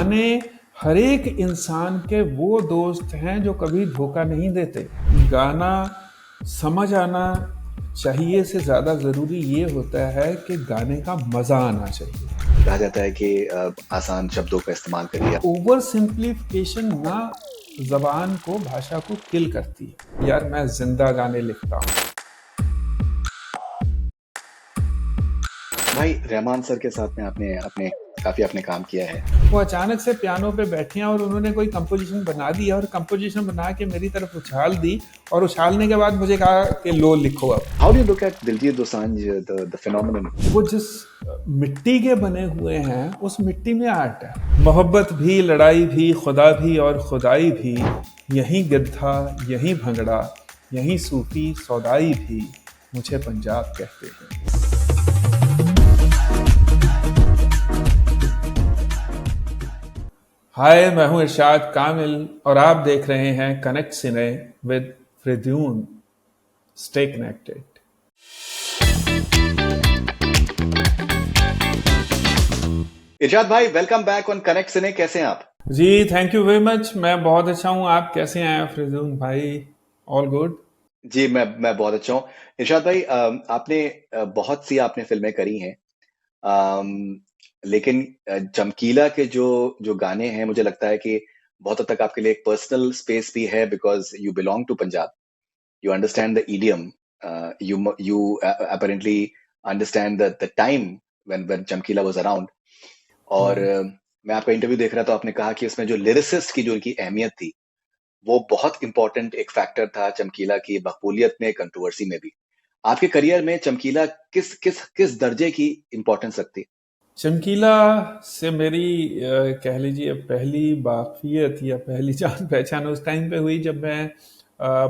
गाने हर एक इंसान के वो दोस्त हैं जो कभी धोखा नहीं देते। गाना समझ आना चाहिए से ज़्यादा ज़रूरी ये होता है कि गाने का मज़ा आना चाहिए। कहा जाता है कि आसान शब्दों का इस्तेमाल करिए। ओवर सिंप्लीफिकेशन ना ज़बान को, भाषा को किल करती है। यार मैं ज़िंदा गाने लिखता हूँ। भाई रहमान सर के साथ में आपने काम किया है। वो अचानक से पियानो पे बैठे हैं और उन्होंने कोई कंपोजिशन बना दी और कंपोजिशन बना के मेरी तरफ उछाल दी और उछालने के बाद मुझे कहा कि लो लिखो अब। How do you look at Diljit Dosanjh the phenomenon? वो जिस मिट्टी के बने हुए हैं उस मिट्टी में आर्ट है। मोहब्बत भी, लड़ाई भी, खुदा भी और खुदाई भी, यही गिद्धा, यही भंगड़ा, यही सूफी सौदाई भी, मुझे पंजाब कहते हैं। हाय, मैं हूं इरशाद कामिल और आप देख रहे हैं Connect Cine with Faridoon. Stay connected. Irshad भाई, welcome back on Connect Cine. कैसे हैं आप? जी थैंक यू वेरी मच। मैं बहुत अच्छा हूं। आप कैसे हैं फ्रिद्यून भाई? All good. जी, मैं बहुत अच्छा हूँ। इरशाद भाई, बहुत सी आपने फिल्में करी हैं। अम, लेकिन चमकीला के जो जो गाने हैं, मुझे लगता है कि बहुत हद तक आपके लिए एक पर्सनल स्पेस भी है, because you belong to Punjab. You understand the idiom. You apparently understand the time when Chamkila was around. और मैं आपका इंटरव्यू देख रहा था, तो आपने कहा कि उसमें जो लिरिसिस्ट की जो उनकी अहमियत थी, वो बहुत इंपॉर्टेंट एक फैक्टर था चमकीला की मकबूलियत में, कंट्रोवर्सी में भी. आपके करियर में चमकीला किस किस किस दर्जे की इंपॉर्टेंस रखती? चमकीला से मेरी कह लीजिए पहली वाकफियत या पहली जान पहचान उस टाइम पे हुई जब मैं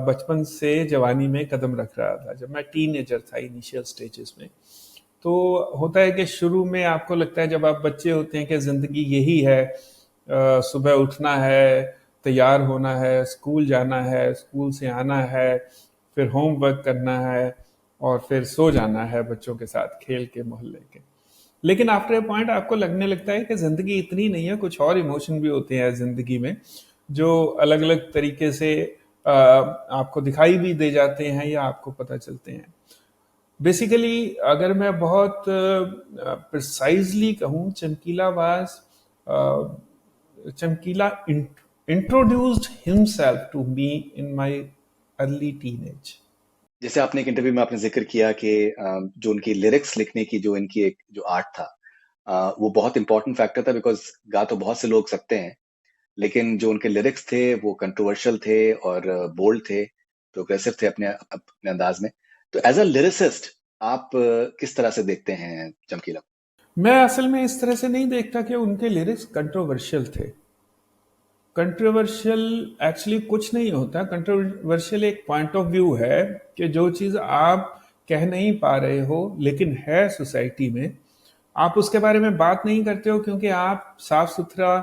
बचपन से जवानी में कदम रख रहा था, जब मैं टीनेजर था, इनिशियल स्टेजेस में। तो होता है कि शुरू में आपको लगता है जब आप बच्चे होते हैं कि ज़िंदगी यही है, सुबह उठना है, तैयार होना है, स्कूल जाना है, स्कूल से आना है, फिर होमवर्क करना है और फिर सो जाना है बच्चों के साथ खेल के, मोहल्ले के। लेकिन आफ्टर ए पॉइंट आपको लगने लगता है कि ज़िंदगी इतनी नहीं है, कुछ और इमोशन भी होते हैं ज़िंदगी में जो अलग अलग तरीके से आपको दिखाई भी दे जाते हैं या आपको पता चलते हैं। बेसिकली अगर मैं बहुत प्रिसाइजली कहूँ, Chamkila introduced himself to me in my early teenage. जैसे आपने एक इंटरव्यू में आपने जिक्र किया कि जो उनकी लिरिक्स लिखने की जो इनकी एक जो आर्ट था, वो बहुत इंपॉर्टेंट फैक्टर था, बिकॉज गा तो बहुत से लोग सकते हैं, लेकिन जो उनके लिरिक्स थे वो कंट्रोवर्शियल थे और बोल्ड थे, प्रोग्रेसिव थे अपने अपने अंदाज में. तो एज अ लिरिसिस्ट आप किस तरह से देखते हैं चमकीला? मैं असल में इस तरह से नहीं देखता कि उनके लिरिक्स कंट्रोवर्शियल थे। कंट्रोवर्शियल एक्चुअली कुछ नहीं होता। कंट्रोवर्शियल एक पॉइंट ऑफ व्यू है कि जो चीज़ आप कह नहीं पा रहे हो लेकिन है सोसाइटी में, आप उसके बारे में बात नहीं करते हो क्योंकि आप साफ सुथरा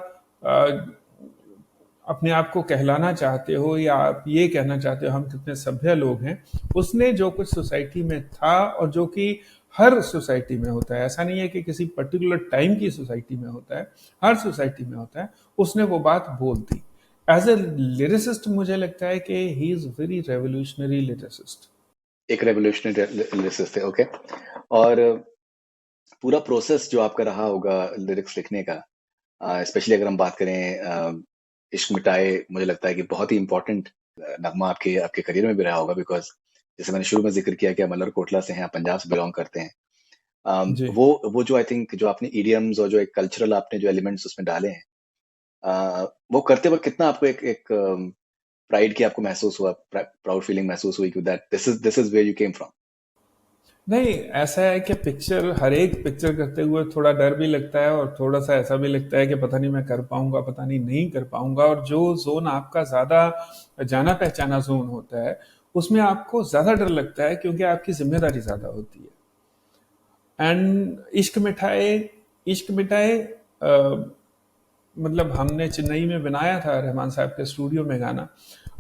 अपने आप को कहलाना चाहते हो या आप ये कहना चाहते हो हम कितने सभ्य लोग हैं। उसने जो कुछ सोसाइटी में था और जो कि हर सोसाइटी में होता है, ऐसा नहीं है कि किसी पर्टिकुलर टाइम की सोसाइटी में होता है, हर सोसाइटी में होता है, उसने वो बात बोल दी। एज ए लिरिसिस्ट मुझे लगता है कि he is very revolutionary lyricist. एक रेवोल्यूशनरी लिरिसिस्ट थे, ओके. और पूरा प्रोसेस जो आपका रहा होगा लिरिक्स लिखने का, स्पेशली अगर हम बात करें इश्क मिटाए, मुझे लगता है कि बहुत ही इंपॉर्टेंट नगमा आपके आपके करियर में भी रहा होगा, बिकॉज जैसे मैंने शुरू में जिक्र किया कि आप मलरकोटला से हैं, आप पंजाब से बिलोंग करते हैं. जी। वो जो आई थिंक जो आपने इडियम्स और जो एक कल्चरल आपने जो एलिमेंट्स उसमें डाले हैं, वो करते वक्त कितना आपको एक एक प्राइड की आपको महसूस हुआ, प्राउड फीलिंग महसूस हुई कि that this is where you came from? नहीं, ऐसा है कि पिक्चर, हर एक पिक्चर करते हुए थोड़ा डर भी लगता है और थोड़ा सा ऐसा भी लगता है कि पता नहीं मैं कर पाऊंगा, पता नहीं नहीं कर पाऊंगा। और जो जोन आपका ज्यादा जाना पहचाना जोन होता है उसमें आपको ज्यादा डर लगता है क्योंकि आपकी जिम्मेदारी ज्यादा होती है। एंड इश्क मिठाए मतलब हमने चेन्नई में बनाया था रहमान साहब के स्टूडियो में गाना।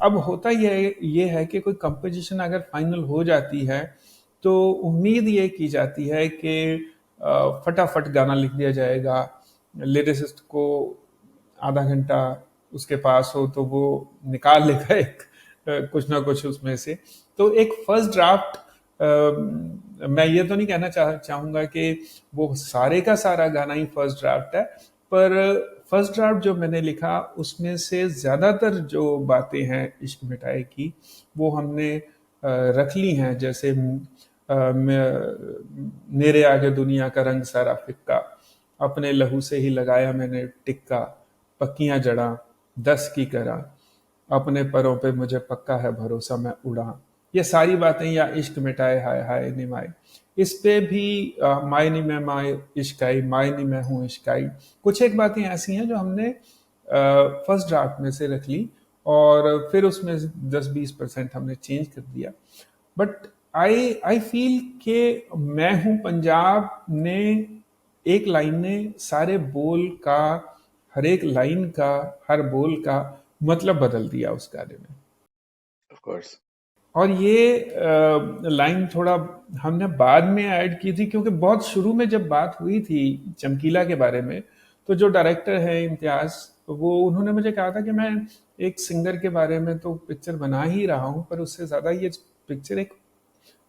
अब होता ये है कि कोई कंपोजिशन अगर फाइनल हो जाती है तो उम्मीद ये की जाती है कि फटाफट गाना लिख दिया जाएगा। लिरिसिस्ट को आधा घंटा उसके पास हो तो वो निकाल लेगा एक कुछ ना कुछ उसमें से। तो एक फर्स्ट ड्राफ्ट, मैं ये तो नहीं कहना चाहूंगा कि वो सारे का सारा गाना ही फर्स्ट ड्राफ्ट है, पर फर्स्ट ड्राफ्ट जो मैंने लिखा उसमें से ज्यादातर जो बातें हैं इश्क मिठाई की वो हमने रख ली हैं। जैसे मेरे आगे दुनिया का रंग सारा फिक्का, अपने लहू से ही लगाया मैंने टिक्का, पक्कियां जड़ा 10 की करा, अपने परों पे मुझे पक्का है भरोसा मैं उड़ा। ये सारी बातें, या इश्क मिटाए हाय हाय निमाए, इस पे भी मायनी में माए इश्काई, मायनी में हूँ इश्काई, कुछ एक बातें ऐसी हैं जो हमने फर्स्ट ड्राफ्ट में से रख ली और फिर उसमें 10-20% हमने चेंज कर दिया। बट आई फील कि मैं हूं पंजाब ने एक लाइन ने सारे बोल का, हर एक लाइन का, हर बोल का मतलब बदल दिया उस गाने में। Of course. और ये लाइन थोड़ा हमने बाद में ऐड की थी, क्योंकि बहुत शुरू में जब बात हुई थी चमकीला के बारे में, तो जो डायरेक्टर है इम्तियाज, वो उन्होंने मुझे कहा था कि मैं एक सिंगर के बारे में तो पिक्चर बना ही रहा हूँ, पर उससे ज़्यादा ये पिक्चर एक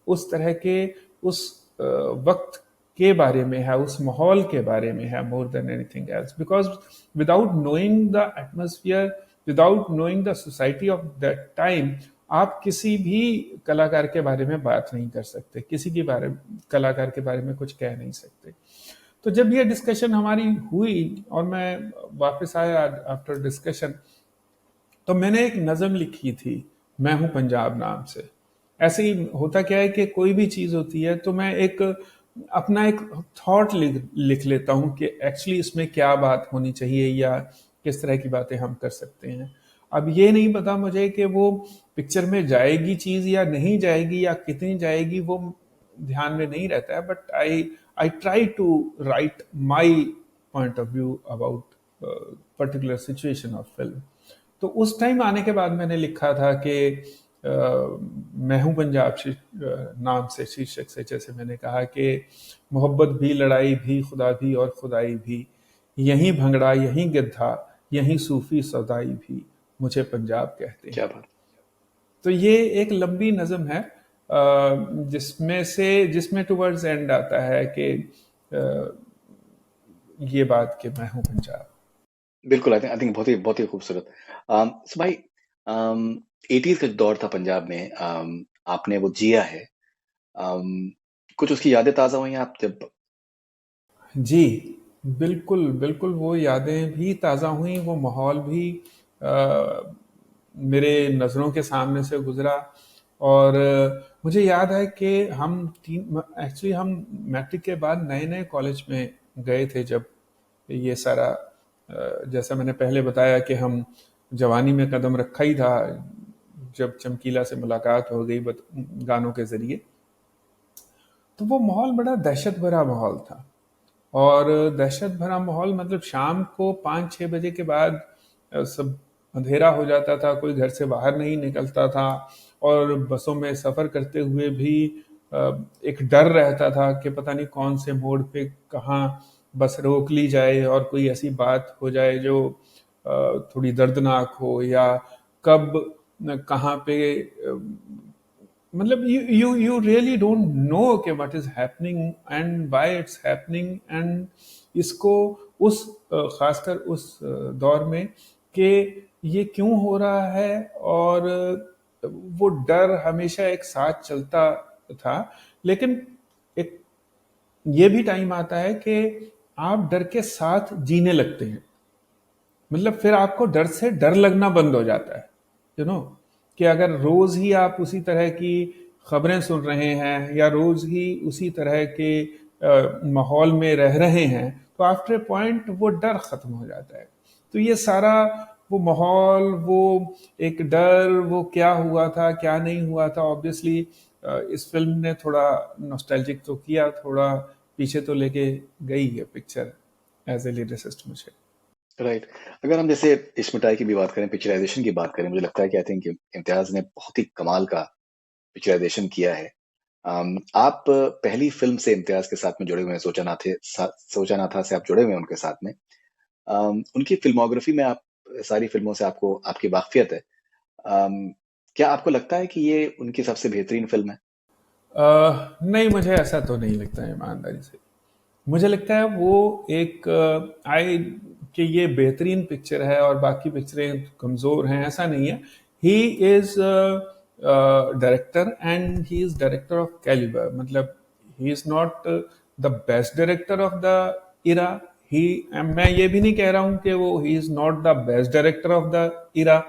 उस तरह के उस वक्त के बारे में है, उस माहौल के बारे में है, more than anything else, because without knowing the atmosphere, without knowing the society of that time, आप किसी भी कलाकार के बारे में बात नहीं कर सकते, किसी के बारे में, कलाकार के बारे में कुछ कह नहीं सकते। तो जब ये डिस्कशन हमारी हुई और मैं वापस आया आफ्टर डिस्कशन, तो मैंने एक नज़म लिखी थी, मैं हूं पंजाब नाम से। ऐसे ही होता क्या है कि कोई भी चीज़ होती है तो मैं एक अपना एक थॉट लिख लेता हूं कि एक्चुअली इसमें क्या बात होनी चाहिए या किस तरह की बातें हम कर सकते हैं। अब ये नहीं पता मुझे कि वो पिक्चर में जाएगी चीज़ या नहीं जाएगी या कितनी जाएगी, वो ध्यान में नहीं रहता है, but I try to write my point of view about particular situation of film. तो उस टाइम आने के बाद मैंने लिखा था कि मैं हूं पंजाब नाम से शीर्षक से, जैसे मैंने कहा कि मोहब्बत भी, लड़ाई भी, खुदा भी और खुदाई भी, यहीं भंगड़ा यहीं गिद्धा, यहीं सूफी सौदाई भी, मुझे पंजाब कहते क्या हैं। बात। तो ये एक लंबी नज़म है जिसमें टुवर्ड्स एंड आता है कि ये बात कि मैं हूं पंजाब। बिल्कुल, आई थिंक बहुत ही खूबसूरत। सो भाई, 80s का दौर था पंजाब में, आपने वो जिया है। कुछ उसकी यादें ताज़ा हुई हैं आप जब? जी, बिल्कुल, बिल्कुल वो यादें भी ताज़ा हुईं, वो माहौल भी मेरे नज़रों के सामने से गुज़रा। और मुझे याद है कि हम मैट्रिक के बाद नए-नए कॉलेज में गए थे जब ये सारा, जैसा मैंने पहले बताया कि हम जवानी में कदम रखा ही था जब चमकीला से मुलाकात हो गई गानों के ज़रिए। तो वो माहौल बड़ा दहशत भरा माहौल था। और दहशत भरा माहौल मतलब शाम को 5-6 बजे के बाद सब अंधेरा हो जाता था, कोई घर से बाहर नहीं निकलता था, और बसों में सफ़र करते हुए भी एक डर रहता था कि पता नहीं कौन से मोड़ पे कहाँ बस रोक ली जाए और कोई ऐसी बात हो जाए जो थोड़ी दर्दनाक हो, या कब कहाँ पे मतलब you really don't know कि what is happening and why it's happening, and इसको उस खासकर उस दौर में कि ये क्यों हो रहा है, और वो डर हमेशा एक साथ चलता था। लेकिन एक ये भी टाइम आता है कि आप डर के साथ जीने लगते हैं, मतलब फिर आपको डर से डर लगना बंद हो जाता है, यू नो, कि अगर रोज ही आप उसी तरह की खबरें सुन रहे हैं या रोज ही उसी तरह के माहौल में रह रहे हैं, तो आफ्टर ए पॉइंट वो डर खत्म हो जाता है। तो ये सारा वो माहौल, वो एक डर, वो क्या हुआ था क्या नहीं हुआ था, ऑब्वियसली इस फिल्म ने थोड़ा नॉस्टैल्जिक तो किया, थोड़ा पीछे तो लेके गई है पिक्चर एज ए लिरिसिस्ट मुझे। राइट। अगर हम जैसे इश्क मिठाई की भी बात करें, पिक्चराइज़ेशन की बात करें, मुझे लगता है कि आई थिंक इम्तियाज़ ने बहुत ही कमाल का पिक्चराइज़ेशन किया है। आप पहली फ़िल्म से इम्तियाज़ के साथ में जुड़े हुए हैं, सोचा ना था से आप जुड़े हुए हैं उनके साथ में। उनकी फ़िल्मोग्राफ़ी में आप सारी फ़िल्मों से आपको आपकी वाक़फ़ियत है। क्या आपको लगता है कि ये उनकी सबसे बेहतरीन फ़िल्म है? नहीं, मुझे ऐसा तो नहीं लगता है ईमानदारी से। मुझे लगता है वो एक आई कि ये बेहतरीन पिक्चर है और बाकी पिक्चरें कमज़ोर हैं, ऐसा नहीं है। He is director and he is director of calibre, मतलब he is not the best director of the era. ही मैं ये भी नहीं कह रहा हूँ कि वो he is not the best director of the era.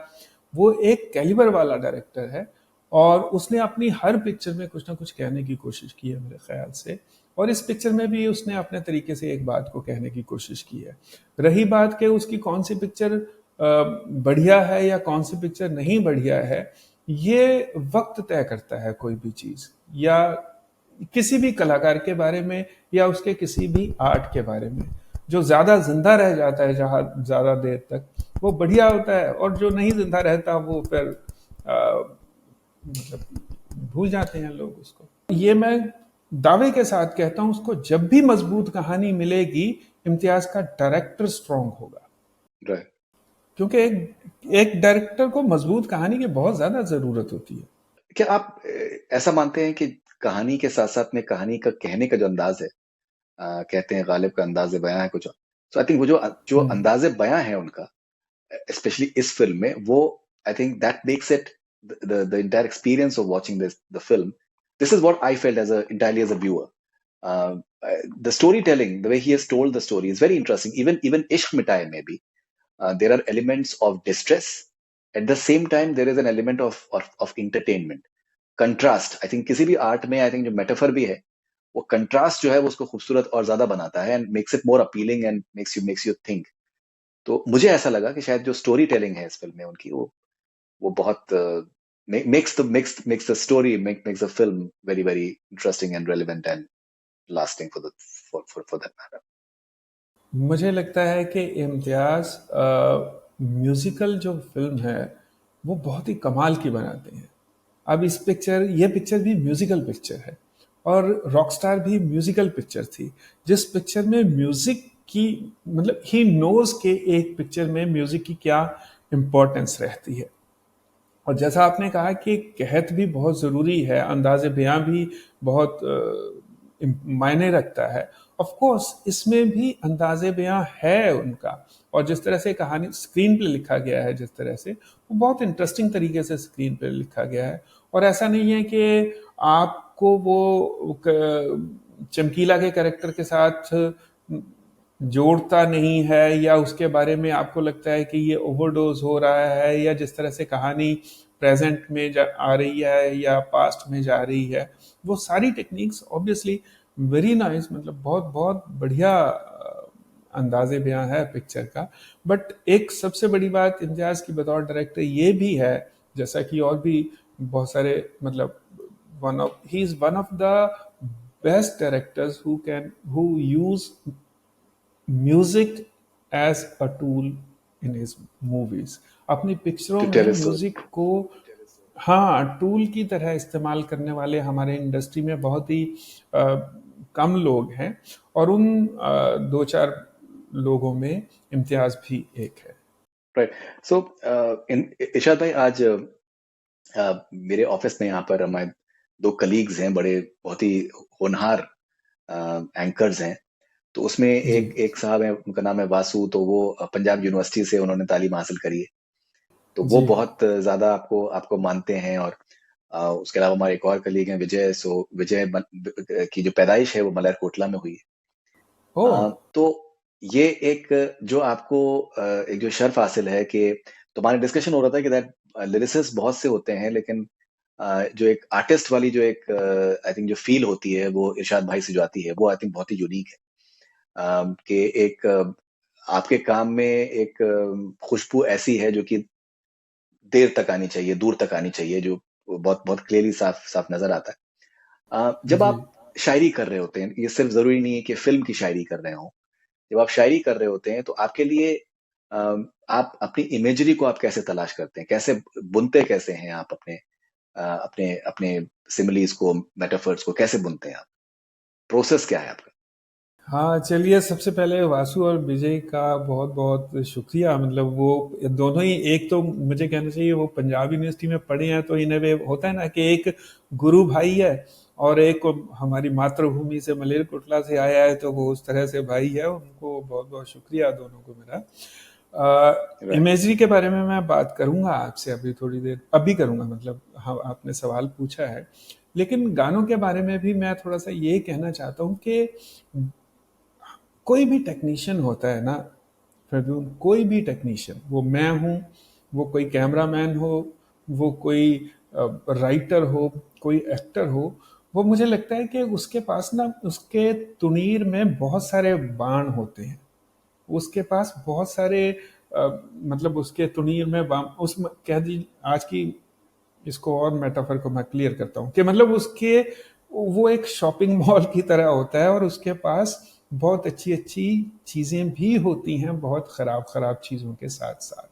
वो एक कैलिबर वाला डायरेक्टर है और उसने अपनी हर पिक्चर में कुछ ना कुछ कहने की कोशिश की है मेरे ख्याल से। और इस पिक्चर में भी उसने अपने तरीके से एक बात को कहने की कोशिश की है। रही बात कि उसकी कौन सी पिक्चर बढ़िया है या कौन सी पिक्चर नहीं बढ़िया है, ये वक्त तय करता है कोई भी चीज, या किसी भी कलाकार के बारे में या उसके किसी भी आर्ट के बारे में। जो ज्यादा जिंदा रह जाता है जहां ज्यादा देर तक, वो बढ़िया होता है, और जो नहीं जिंदा रहता वो फिर मतलब भूल जाते हैं लोग उसको। ये मैं दावे के साथ कहता हूं, उसको जब भी मजबूत कहानी मिलेगी, इम्तियाज का डायरेक्टर स्ट्रांग होगा। राइट। क्योंकि एक एक डायरेक्टर को मजबूत कहानी की बहुत ज्यादा जरूरत होती है। क्या आप ऐसा मानते हैं कि कहानी के साथ-साथ में कहानी का कहने का जो अंदाज़ है, कहते हैं गालिब का अंदाज़े बयाँ है कुछ और। सो आई थिंक वो जो हम्म। अंदाज़े बयाँ है उनका, स्पेशली इस फ़िल्म में, वो I think that makes it the entire experience of watching the film. This is what I felt as a entirely as a viewer. The storytelling, the way he has told the story is very interesting. Even Ishq Mitaye maybe there are elements of distress. At the same time, there is an element of entertainment. Contrast. I think किसी भी art में I think जो metaphor भी है, वो contrast जो है वो उसको खूबसूरत और ज्यादा बनाता है and makes it more appealing and makes you think. तो मुझे ऐसा लगा कि शायद जो स्टोरी टेलिंग है इस फिल्म में उनकी, वो बहुत makes the story makes the film very very interesting and relevant and lasting for that matter. मुझे लगता है कि इम्तियाज म्यूजिकल जो फिल्म है वो बहुत ही कमाल की बनाते हैं। अब इस पिक्चर ये पिक्चर भी म्यूजिकल पिक्चर है, और रॉकस्टार भी म्यूजिकल पिक्चर थी। जिस पिक्चर में म्यूजिक की, मतलब ही नोज के एक पिक्चर में म्यूजिक की क्या इम्पोर्टेंस रहती है। और जैसा आपने कहा कि कहत भी बहुत ज़रूरी है, अंदाज़े बयां भी बहुत मायने रखता है। ऑफ कोर्स इसमें भी अंदाज़े बयां है उनका, और जिस तरह से कहानी स्क्रीन पे लिखा गया है, जिस तरह से वो बहुत इंटरेस्टिंग तरीके से स्क्रीन पे लिखा गया है। और ऐसा नहीं है कि आपको वो चमकीला के कैरेक्टर के साथ जोड़ता नहीं है, या उसके बारे में आपको लगता है कि ये ओवरडोज हो रहा है, या जिस तरह से कहानी प्रेजेंट में आ रही है या पास्ट में जा रही है। वो सारी टेक्निक्स ऑब्वियसली वेरी नाइस, मतलब बहुत बहुत बढ़िया अंदाजे बयां है पिक्चर का। बट एक सबसे बड़ी बात इम्तियाज की बतौर डायरेक्टर ये भी है, जैसा कि और भी बहुत सारे, मतलब he is one of the best directors who use music as a tool in his movies. अपनी पिक्चरों To में tell a story. म्यूजिक को हाँ टूल की तरह इस्तेमाल करने वाले हमारे इंडस्ट्री में बहुत ही कम लोग हैं, और उन दो चार लोगों में इम्तियाज भी एक है। राइट। सो इरशाद भाई, आज मेरे ऑफिस में यहाँ पर हमारे दो कलीग्स हैं, बड़े बहुत ही होनहार एंकर्स हैं। तो उसमें जी। एक एक साहब हैं, उनका नाम है वासु। तो वो पंजाब यूनिवर्सिटी से उन्होंने तालीम हासिल करी है। तो वो जी। बहुत ज्यादा आपको आपको मानते हैं। और उसके अलावा हमारे एक और कलीग हैं विजय। सो विजय की जो पैदाइश है वो मलेरकोटला में हुई है। ओ। तो ये एक जो आपको एक जो शर्फ हासिल है कि तुम्हारे डिस्कशन हो रहा था कि दैट लिरिसिस्ट बहुत से होते हैं, लेकिन जो एक आर्टिस्ट वाली जो एक आई थिंक जो फील होती है वो इरशाद भाई से जो आती है, वो आई थिंक बहुत ही यूनिक है। कि एक आपके काम में एक खुशबू ऐसी है जो कि देर तक आनी चाहिए, दूर तक आनी चाहिए, जो बहुत बहुत क्लियरली साफ साफ नजर आता है। जब जी। आप शायरी कर रहे होते हैं, ये सिर्फ जरूरी नहीं है कि फिल्म की शायरी कर रहे हो। जब आप शायरी कर रहे होते हैं तो आपके लिए आप अपनी इमेजरी को आप कैसे तलाश करते हैं, कैसे बुनते कैसे हैं आप अपने अपने अपने सिमिलीज को, मेटाफर्स को कैसे बुनते हैं आप? प्रोसेस क्या है आपका? हाँ, चलिए सबसे पहले वासु और विजय का बहुत बहुत शुक्रिया। मतलब वो दोनों ही, एक तो मुझे कहना चाहिए वो पंजाब यूनिवर्सिटी में पढ़े हैं, तो इन वे होता है ना कि एक गुरु भाई है और एक हमारी मातृभूमि से मलेरकोटला से आया है, तो वो उस तरह से भाई है। उनको बहुत बहुत शुक्रिया दोनों को मेरा। राइट। इमेजरी के बारे में मैं बात करूंगा आपसे अभी थोड़ी देर, अभी करूंगा, मतलब हाँ आपने सवाल पूछा है। लेकिन गानों के बारे में भी मैं थोड़ा सा ये कहना चाहता हूँ कि कोई भी टेक्नीशियन होता है ना प्रद्युम्न, कोई भी टेक्नीशियन, वो मैं हूँ, वो कोई कैमरामैन हो, वो कोई राइटर हो, कोई एक्टर हो, वो मुझे लगता है कि उसके पास ना, उसके तुनीर में बहुत सारे बाण होते हैं। उसके पास बहुत सारे मतलब उसके तुनीर में बाण, उस कह दी आज की, इसको और मेटाफर को मैं क्लियर करता हूँ कि मतलब उसके, वो एक शॉपिंग मॉल की तरह होता है और उसके पास बहुत अच्छी अच्छी चीजें भी होती हैं, बहुत खराब खराब चीजों के साथ साथ।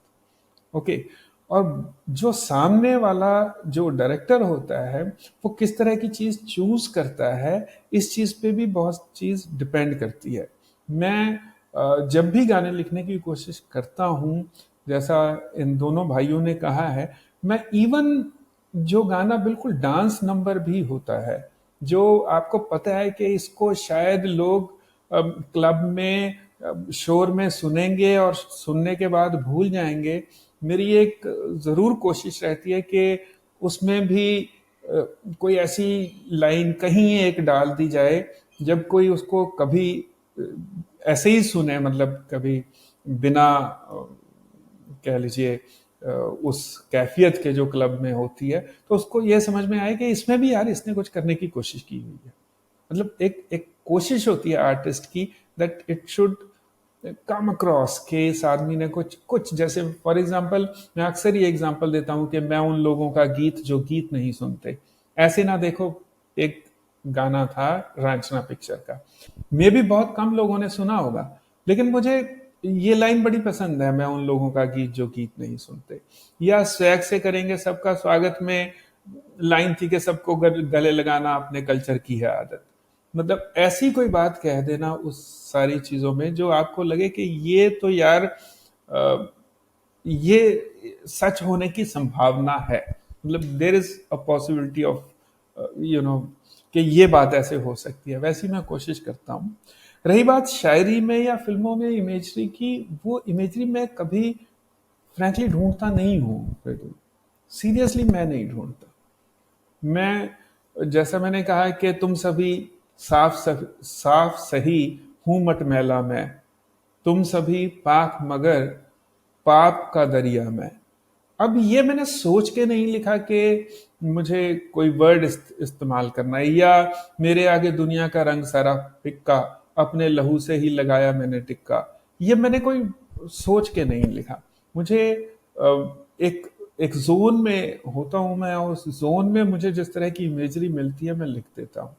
ओके। और जो सामने वाला जो डायरेक्टर होता है, वो किस तरह की चीज चूज करता है, इस चीज पे भी बहुत चीज डिपेंड करती है। मैं जब भी गाने लिखने की कोशिश करता हूँ, जैसा इन दोनों भाइयों ने कहा है, मैं इवन जो गाना बिल्कुल डांस नंबर भी होता है, जो आपको पता है कि इसको शायद लोग क्लब में शोर में सुनेंगे और सुनने के बाद भूल जाएंगे, मेरी एक जरूर कोशिश रहती है कि उसमें भी कोई ऐसी लाइन कहीं एक डाल दी जाए जब कोई उसको कभी अ, ऐसे ही सुने, मतलब कभी बिना कह लीजिए उस कैफियत के जो क्लब में होती है, तो उसको ये समझ में आए कि इसमें भी यार इसने कुछ करने की कोशिश की हुई है। मतलब एक एक कोशिश होती है आर्टिस्ट की, that it should come across के इस आदमी ने कुछ कुछ, जैसे फॉर एग्जांपल मैं अक्सर ये एग्जांपल देता हूं कि मैं उन लोगों का गीत जो गीत नहीं सुनते, ऐसे ना देखो, एक गाना था रांझना पिक्चर का, मे भी बहुत कम लोगों ने सुना होगा, लेकिन मुझे ये लाइन बड़ी पसंद है, मैं उन लोगों का गीत जो गीत नहीं सुनते। या स्वैग से करेंगे सबका स्वागत में लाइन थी कि सबको गले लगाना अपने कल्चर की है आदत। मतलब ऐसी कोई बात कह देना उस सारी चीजों में जो आपको लगे कि ये तो यार ये सच होने की संभावना है, मतलब there is a possibility of you know कि ये बात ऐसे हो सकती है, वैसी मैं कोशिश करता हूँ। रही बात शायरी में या फिल्मों में इमेजरी की, वो इमेजरी मैं कभी फ्रैंकली ढूंढता नहीं हूँ, सीरियसली मैं नहीं ढूंढता। मैं, जैसा मैंने कहा कि तुम सभी साफ सही हूं मटमैला मैं, तुम सभी पाक मगर पाप का दरिया में। अब ये मैंने सोच के नहीं लिखा कि मुझे कोई वर्ड इस्तेमाल करना है, या मेरे आगे दुनिया का रंग सारा फिक्का, अपने लहू से ही लगाया मैंने टिक्का। ये मैंने कोई सोच के नहीं लिखा। मुझे एक एक जोन में होता हूं मैं, और उस जोन में मुझे जिस तरह की इमेजरी मिलती है मैं लिख देता हूँ।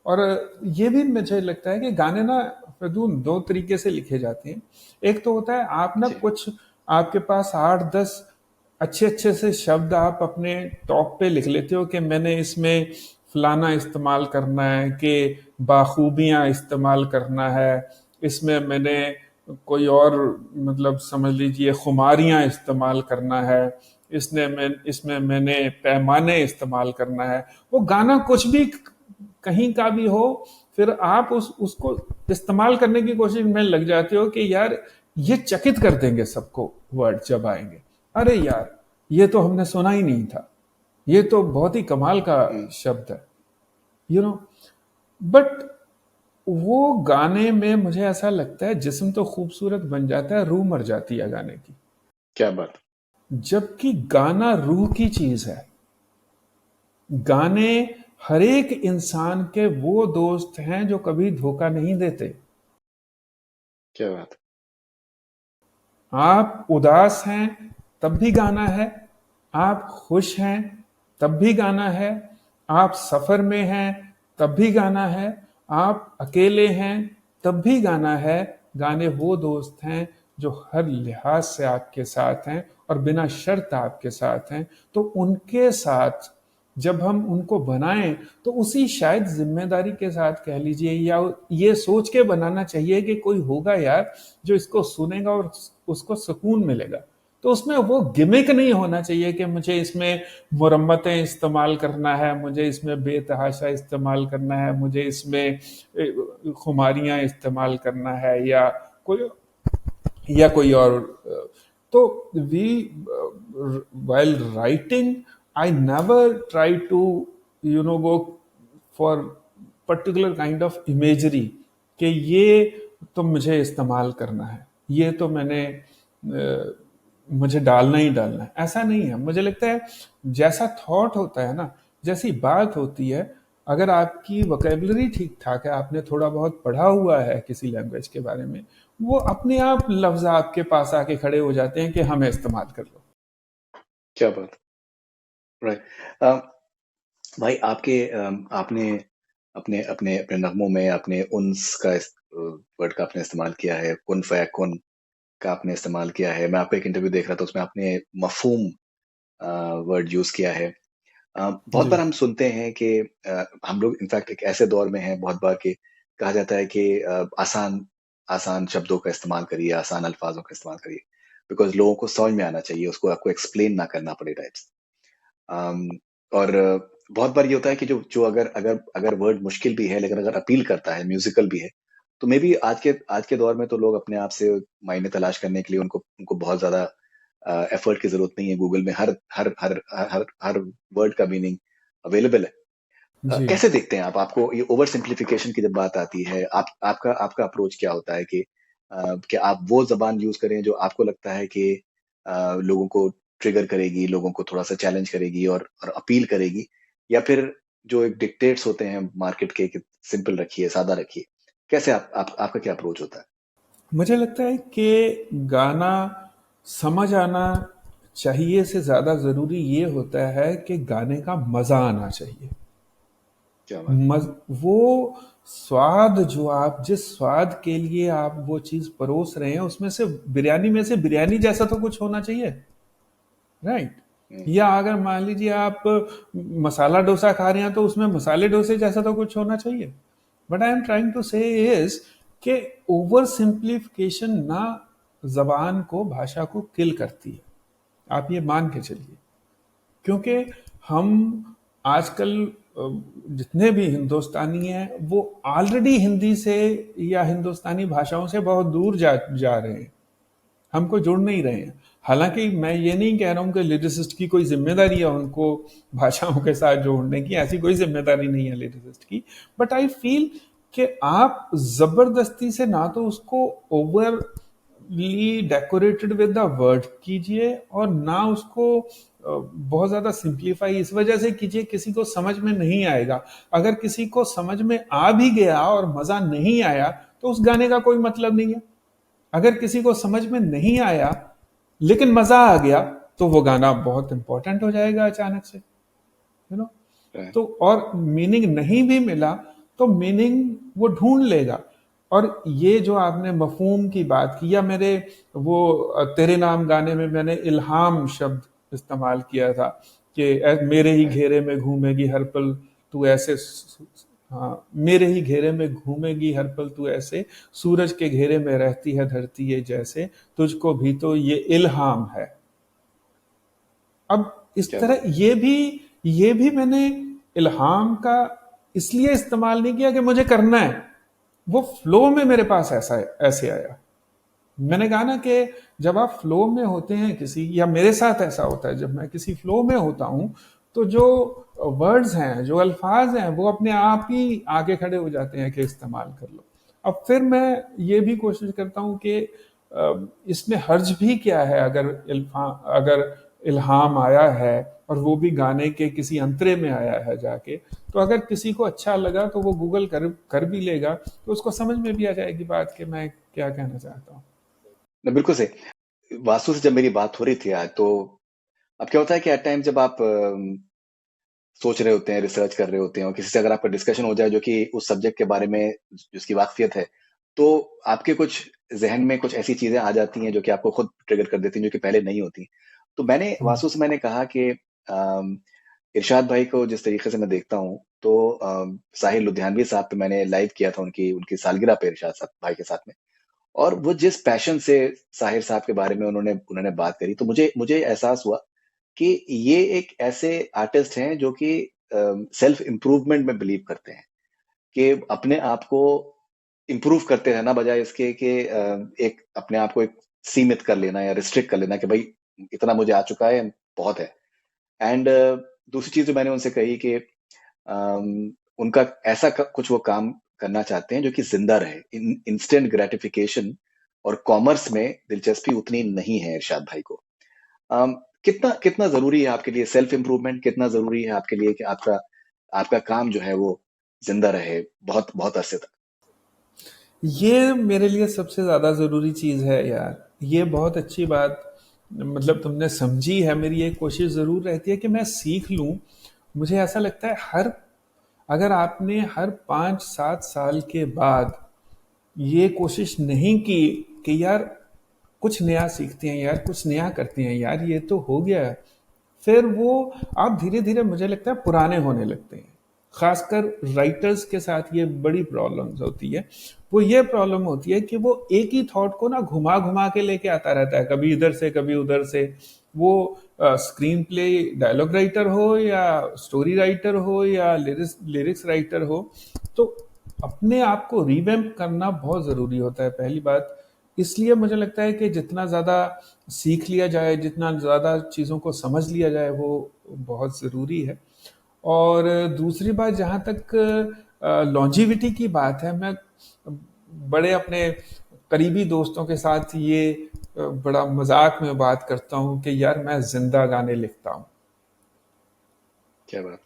और ये भी मुझे लगता है कि गाने ना फदून दो तरीके से लिखे जाते हैं। एक तो होता है आप ना जी। कुछ, आपके पास 8-10 अच्छे अच्छे से शब्द आप अपने टॉप पे लिख लेते हो कि मैंने इसमें फलाना इस्तेमाल करना है, कि बाखूबियां इस्तेमाल करना है, इसमें मैंने कोई और, मतलब समझ लीजिए खुमारियां इस्तेमाल करना है, इसमें मैंने पैमाने इस्तेमाल करना है। वो गाना कुछ भी कहीं का भी हो, फिर आप उसको इस्तेमाल करने की कोशिश में लग जाते हो कि यार ये चकित कर देंगे सबको वर्ड जब आएंगे। अरे यार ये तो हमने सुना ही नहीं था, ये तो बहुत ही कमाल का हम्म। शब्द है, यू नो। बट वो गाने में मुझे ऐसा लगता है जिस्म तो खूबसूरत बन जाता है, रूह मर जाती है गाने की। क्या बात। जबकि गाना रूह की चीज है। गाने हर एक इंसान के वो दोस्त हैं जो कभी धोखा नहीं देते। क्या बात। आप उदास हैं तब भी गाना है, आप खुश हैं तब भी गाना है, आप सफर में हैं तब भी गाना है, आप अकेले हैं तब भी गाना है। गाने वो दोस्त हैं जो हर लिहाज से आपके साथ हैं और बिना शर्त आपके साथ हैं। तो उनके साथ जब हम उनको बनाएं तो उसी शायद जिम्मेदारी के साथ कह लीजिए, या ये सोच के बनाना चाहिए कि कोई होगा यार जो इसको सुनेगा और उसको सुकून मिलेगा। तो उसमें वो गिमिक नहीं होना चाहिए कि मुझे इसमें मुरम्मतें इस्तेमाल करना है, मुझे इसमें बेतहाशा इस्तेमाल करना है, मुझे इसमें खुमारियां इस्तेमाल करना है, या कोई और। तो we while writing I never try to go for particular kind of imagery कि ये तो मुझे इस्तेमाल करना है, ये तो मुझे डालना ही डालना है, ऐसा नहीं है। मुझे लगता है जैसा थॉट होता है ना, जैसी बात होती है, अगर आपकी वोकेबलरी ठीक ठाक है, आपने थोड़ा बहुत पढ़ा हुआ है किसी लैंग्वेज के बारे में, वो अपने आप लफ्ज आपके पास आके खड़े हो जाते हैं कि हमें इस्तेमाल कर लो। क्या बात, राइट। भाई आपने अपने अपने अपने नगमों में अपने उन्स का वर्ड का आपने इस्तेमाल किया है, कुन फयकुन का आपने इस्तेमाल किया है। मैं आपका एक इंटरव्यू देख रहा था, उसमें आपने मफहूम वर्ड यूज किया है। बहुत जी। बार हम सुनते हैं कि हम लोग इनफैक्ट एक ऐसे दौर में हैं बहुत बार कि कहा जाता है कि आसान आसान शब्दों का इस्तेमाल करिए, आसान अल्फाजों का इस्तेमाल करिए, बिकॉज लोगों को समझ में आना चाहिए, उसको आपको एक्सप्लेन ना करना पड़े टाइप्स। अम, और बहुत बार ये होता है कि जो जो अगर अगर अगर वर्ड मुश्किल भी है लेकिन अगर अपील करता है, म्यूजिकल भी है, तो मे बी आज के दौर में तो लोग अपने आप से मायने तलाश करने के लिए उनको उनको बहुत ज्यादा एफर्ट की जरूरत नहीं है। गूगल में हर हर हर हर हर वर्ड का मीनिंग अवेलेबल है। जी। कैसे देखते हैं आप, आपको ये ओवर सिंप्लीफिकेशन की जब बात आती है, आपका आपका अप्रोच क्या होता है कि आप वो जबान यूज करें जो आपको लगता है कि लोगों को ट्रिगर करेगी, लोगों को थोड़ा सा चैलेंज करेगी और अपील करेगी, या फिर जो एक डिक्टेट्स होते हैं मार्केट के कि सिंपल रखिए, सादा रखिए। कैसे आपका क्या अप्रोच होता है? मुझे लगता है कि गाना समझ आना चाहिए से ज़्यादा ज़रूरी ये होता है कि गाने का मज़ा आना चाहिए। क्या बात। वो स्वाद, जो आप जिस स्वाद के लिए आप वो चीज़ परोस रहे हैं, उसमें से बिरयानी में से बिरयानी जैसा तो कुछ होना चाहिए, राइट? हम्म, या अगर मान लीजिए आप मसाला डोसा खा रहे हैं तो उसमें मसाले डोसे जैसा तो कुछ होना चाहिए। But I am trying to say is कि ओवर सिंप्लीफिकेशन ना जबान को, भाषा को किल करती है, आप ये मान के चलिए। क्योंकि हम आजकल जितने भी हिंदुस्तानी हैं वो ऑलरेडी हिंदी से या हिंदुस्तानी भाषाओं से बहुत दूर जा जा रहे हैं, हमको जोड़ नहीं रहे हैं। हालांकि मैं ये नहीं कह रहा हूं कि लिरिसिस्ट की कोई जिम्मेदारी है उनको भाषाओं के साथ जोड़ने की, ऐसी कोई जिम्मेदारी नहीं है लिरिसिस्ट की। बट आई फील कि आप जबरदस्ती से ना तो उसको overly decorated with the word कीजिए, और ना उसको बहुत ज्यादा सिंप्लीफाई इस वजह से कीजिए किसी को समझ में नहीं आएगा। अगर किसी को समझ में आ भी गया और मजा नहीं आया तो उस गाने का कोई मतलब नहीं है। अगर किसी को समझ में नहीं आया लेकिन मजा आ गया तो वो गाना बहुत इंपॉर्टेंट हो जाएगा अचानक से, यू नो। right, तो और मीनिंग नहीं भी मिला तो मीनिंग वो ढूंढ लेगा। और ये जो आपने मफहूम की बात की, या मेरे वो तेरे नाम गाने में मैंने इल्हाम शब्द इस्तेमाल किया था कि मेरे ही right, घेरे में घूमेगी हर पल तू ऐसे, हाँ, मेरे ही घेरे में घूमेगी हर पल तू ऐसे, सूरज के घेरे में रहती है धरती ये जैसे, तुझको भी तो ये इल्हाम है। अब इस क्या तरह बात। ये भी मैंने इल्हाम का इसलिए इस्तेमाल नहीं किया कि मुझे करना है, वो फ्लो में मेरे पास ऐसा ऐसे आया। मैंने कहा ना कि जब आप फ्लो में होते हैं किसी, या मेरे साथ ऐसा होता है जब मैं किसी फ्लो में होता हूं, तो जो वर्ड्स हैं, जो अल्फाज हैं, वो अपने आप ही आगे खड़े हो जाते हैं कि इस्तेमाल कर लो। अब फिर मैं ये भी कोशिश करता हूं कि इसमें हर्ज भी क्या है, अगर इल्हाम आया है और वो भी गाने के किसी अंतरे में आया है जाके, तो अगर किसी को अच्छा लगा तो वो गूगल कर कर भी लेगा, तो उसको समझ में भी आ जाएगी बात कि मैं क्या कहना चाहता हूँ। बिल्कुल सही। वासु से जब मेरी बात हो रही थी आज, तो अब क्या होता है कि एट टाइम जब आप सोच रहे होते हैं, रिसर्च कर रहे होते हैं और किसी से अगर आपका डिस्कशन हो जाए जो कि उस सब्जेक्ट के बारे में जिसकी वाकफियत है, तो आपके कुछ ज़हन में कुछ ऐसी चीज़ें आ जाती हैं जो कि आपको खुद ट्रिगर कर देती हैं, जो कि पहले नहीं होती। तो मैंने हम्म। वासु से मैंने कहा कि अम, इरशाद भाई को जिस तरीके से मैं देखता हूँ, तो साहिर लुधियानवी साहब पे मैंने लाइव किया था उनकी उनकी सालगिरह पे इरशाद साहब भाई के साथ में। और वो जिस पैशन से साहिर साहब के बारे में उन्होंने उन्होंने बात करी, तो मुझे मुझे एहसास हुआ कि ये एक ऐसे आर्टिस्ट हैं जो कि सेल्फ इम्प्रूवमेंट में बिलीव करते हैं, कि अपने आप को इम्प्रूव करते रहना बजाय इसके कि एक अपने आप को एक सीमित कर लेना या रिस्ट्रिक्ट कर लेना कि भाई इतना मुझे आ चुका है, बहुत है। एंड दूसरी चीज जो मैंने उनसे कही कि उनका ऐसा कुछ वो काम करना चाहते हैं जो कि जिंदा रहे। इंस्टेंट ग्रेटिफिकेशन और कॉमर्स में दिलचस्पी उतनी नहीं है इरशाद भाई को। कितना कितना जरूरी है आपके लिए सेल्फ इम्प्रूवमेंट, कितना जरूरी है आपके लिए कि आपका आपका काम जो है वो जिंदा रहे बहुत बहुत अरसे तक? ये मेरे लिए सबसे ज़्यादा ज़रूरी चीज़ है यार। ये बहुत अच्छी बात मतलब तुमने समझी है। मेरी एक कोशिश ज़रूर रहती है कि मैं सीख लूँ। मुझे ऐसा लगता है हर अगर आपने हर 5-7 साल के बाद ये कोशिश नहीं की कि यार कुछ नया सीखते हैं यार, कुछ नया करते हैं यार, ये तो हो गया, फिर वो आप धीरे धीरे मुझे लगता है पुराने होने लगते हैं। खासकर राइटर्स के साथ ये बड़ी प्रॉब्लम्स होती है। वो ये प्रॉब्लम होती है कि वो एक ही थॉट को ना घुमा घुमा के लेके आता रहता है, कभी इधर से कभी उधर से। वो स्क्रीन प्ले डायलॉग राइटर हो या स्टोरी राइटर हो या लिरिक्स लिरिक्स राइटर हो, तो अपने आप को रिवैम्प करना बहुत ज़रूरी होता है पहली बात। इसलिए मुझे लगता है कि जितना ज़्यादा सीख लिया जाए, जितना ज़्यादा चीज़ों को समझ लिया जाए, वो बहुत ज़रूरी है। और दूसरी बात, जहाँ तक लॉन्जिविटी की बात है, मैं बड़े अपने करीबी दोस्तों के साथ ये बड़ा मजाक में बात करता हूँ कि यार मैं जिंदा गाने लिखता हूँ। क्या बात,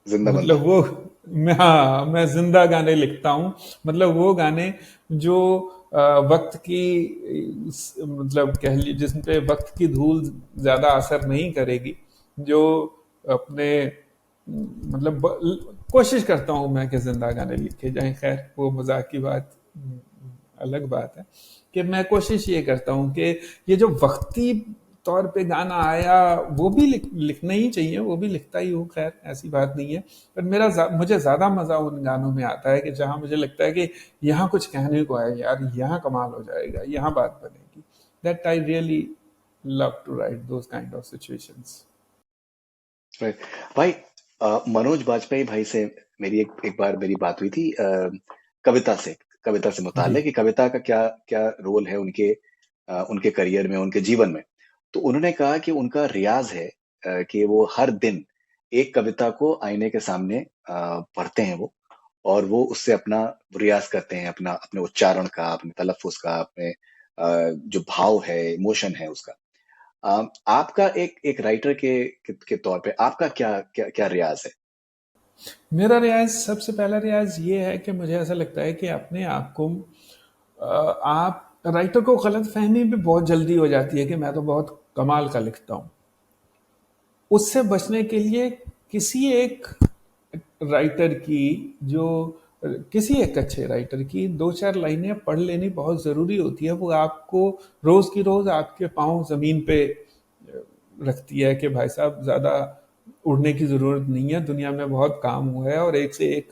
जिंदा बंदा। मतलब वो मैं जिंदा गाने लिखता हूँ। मतलब वो गाने जो वक्त की मतलब कह लीजिए जिस पे वक्त की धूल ज्यादा असर नहीं करेगी, जो अपने मतलब कोशिश करता हूँ मैं कि जिंदा गाने लिखे जाएं। खैर वो मजाक की बात अलग बात है कि मैं कोशिश ये करता हूँ कि ये जो वक्ती तौर पे गाना आया वो भी लिखना ही चाहिए, वो भी लिखता ही हूँ। खैर ऐसी बात नहीं है, पर मुझे ज्यादा मजा उन गानों में आता है कि जहाँ मुझे लगता है कि यहाँ कुछ कहने को है यार, यहाँ कमाल हो जाएगा, यहाँ बात बनेगी। That I really love to write those kind of situations. Right भाई। मनोज बाजपेयी भाई से मेरी एक बार मेरी बात हुई थी, कविता से कविता से जी। मुताल्लिक कि कविता का क्या क्या रोल है उनके उनके करियर में, उनके जीवन में। तो उन्होंने कहा कि उनका रियाज है, कि वो हर दिन एक कविता को आईने के सामने पढ़ते हैं वो, और वो उससे अपना रियाज करते हैं, अपना अपने उच्चारण का, अपने तलफ़्फ़ुज़ का, अपने जो भाव है, इमोशन है उसका। आपका एक एक राइटर के तौर पे आपका क्या क्या क्या रियाज है? मेरा रियाज, सबसे पहला रियाज ये है कि मुझे ऐसा लगता है कि अपने आप को आप राइटर को गलत फहमी भी बहुत जल्दी हो जाती है कि मैं तो बहुत कमाल का लिखता हूँ। उससे बचने के लिए किसी एक राइटर की जो किसी एक अच्छे राइटर की दो चार लाइनें पढ़ लेनी बहुत ज़रूरी होती है। वो आपको रोज़ की रोज़ आपके पाँव ज़मीन पे रखती है कि भाई साहब ज़्यादा उड़ने की ज़रूरत नहीं है, दुनिया में बहुत काम हुआ है और एक से एक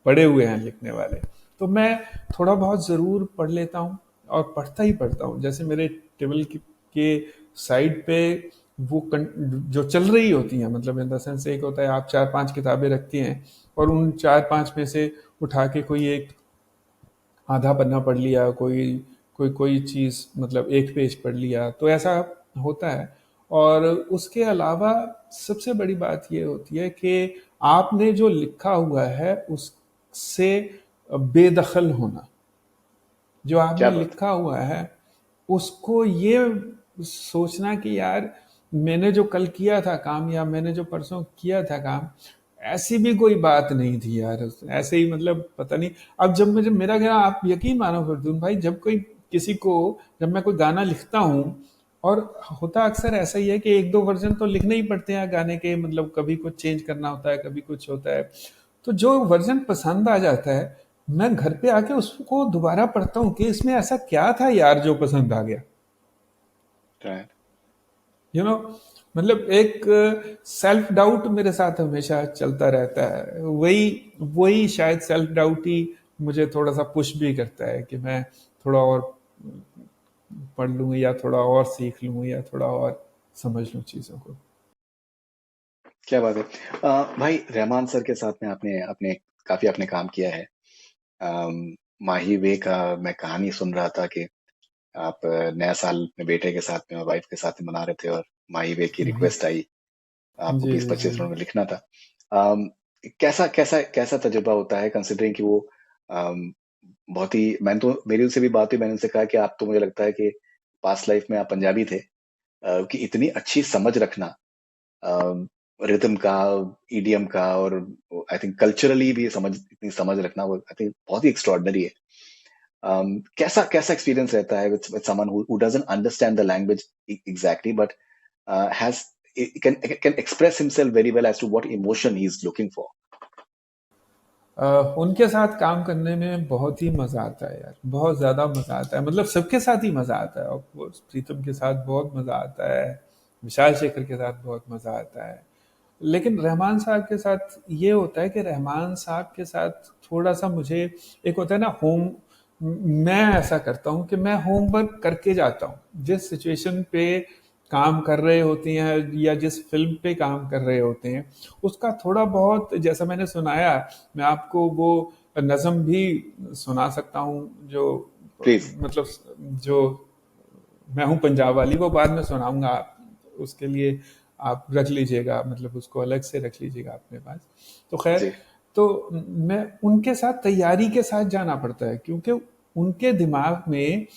पड़े हुए हैं लिखने वाले। तो मैं थोड़ा बहुत ज़रूर पढ़ लेता हूँ और पढ़ता ही पढ़ता हूँ। जैसे मेरे टेबल के साइड पे वो जो चल रही होती हैं, मतलब इन द सेंस एक होता है आप 4-5 किताबें रखती हैं और उन 4-5 में से उठा के कोई एक आधा पन्ना पढ़ लिया, कोई कोई कोई चीज़ मतलब एक पेज पढ़ लिया, तो ऐसा होता है। और उसके अलावा सबसे बड़ी बात ये होती है कि आपने जो लिखा हुआ है उससे बेदखल होना। जो क्या आपने बात है! लिखा हुआ है उसको ये सोचना कि यार मैंने जो कल किया था काम या मैंने जो परसों किया था काम, ऐसी भी कोई बात नहीं थी यार, ऐसे ही मतलब पता नहीं। अब जब मुझे मेरा क्या, आप यकीन मानो फरदून भाई, जब कोई किसी को जब मैं कोई गाना लिखता हूँ, और होता अक्सर ऐसा ही है कि एक दो वर्जन तो लिखने ही पड़ते हैं गाने के, मतलब कभी कुछ चेंज करना होता है, कभी कुछ होता है। तो जो वर्जन पसंद आ जाता है, मैं घर पे आके उसको दोबारा पढ़ता हूँ कि इसमें ऐसा क्या था यार जो पसंद आ गया। राइट। यू नो मतलब एक सेल्फ डाउट मेरे साथ हमेशा चलता रहता है, वही वही शायद सेल्फ डाउट ही मुझे थोड़ा सा पुश भी करता है कि मैं थोड़ा और पढ़ लूँ या थोड़ा और सीख लूँ या थोड़ा और समझ लूँ चीज़ों को। क्या बात है। भाई रहमान सर के साथ में आपने आपने काफी आपने काम किया है। माही वे का मैं कहानी सुन रहा था कि आप नया साल अपने बेटे के साथ में और वाइफ के साथ में मना रहे थे और माही वे की रिक्वेस्ट आई, आपको जी, बीस जी, जी, पच्चीस जी। मिनट में लिखना था। अम, कैसा कैसा कैसा तजुर्बा होता है कंसिडरिंग कि वो बहुत ही, मैंने तो मेरी उनसे भी बात हुई, मैंने उनसे कहा कि आप तो मुझे लगता है कि पास्ट लाइफ में आप पंजाबी थे, कि इतनी अच्छी समझ रखना रिदम का, ईडीएम का, और आई थिंक कल्चरली भी समझ, इतनी समझ रखना वो आई थिंक बहुत ही एक्स्ट्रॉर्डनरी है। कैसा कैसा एक्सपीरियंस रहता है with someone who doesn't understand the language exactly but has can express himself very well as to what emotion he is looking for. उनके साथ काम करने में बहुत ही मज़ा आता है यार, बहुत ज़्यादा मज़ा आता है, मतलब सबके साथ ही मज़ा आता है। ऑफ कोर्स प्रीतम के साथ बहुत मज़ा आता है, विशाल शेखर के साथ बहुत मज़ा आता है, लेकिन रहमान साहब के साथ ये होता है कि रहमान साहब के साथ थोड़ा सा मुझे, एक होता है ना होम, मैं ऐसा करता हूँ कि मैं होमवर्क करके जाता हूँ जिस सिचुएशन पे काम कर रहे होते हैं या जिस फिल्म पे काम कर रहे होते हैं, उसका थोड़ा बहुत जैसा मैंने सुनाया, मैं आपको वो नज़म भी सुना सकता हूँ जो Please. मतलब जो मैं हूँ पंजाब वाली, वो बाद में सुनाऊंगा, आप उसके लिए आप रख लीजिएगा, मतलब उसको अलग से रख लीजिएगा अपने पास। तो खैर, जी। तो मैं उनके साथ तैयारी के साथ जाना पड़ता है क्योंकि उनके दिमाग में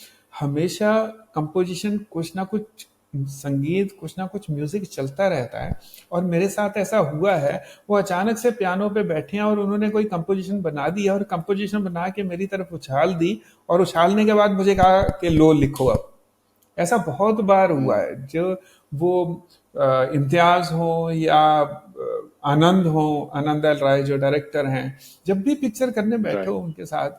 हमेशा कंपोजिशन, कुछ ना कुछ संगीत, कुछ ना कुछ म्यूजिक चलता रहता है। और मेरे साथ ऐसा हुआ है, वो अचानक से पियानो पे बैठे हैं और उन्होंने कोई कंपोजिशन बना दी है और कंपोजिशन बना के मेरी तरफ उछाल दी, और उछालने के बाद मुझे कहा कि लो लिखो अब। ऐसा बहुत बार हुआ Mm. है, जो वो इम्तियाज हो या आनंद हो, आनंद एल राय जो डायरेक्टर हैं, जब भी पिक्चर करने बैठो Right. उनके साथ,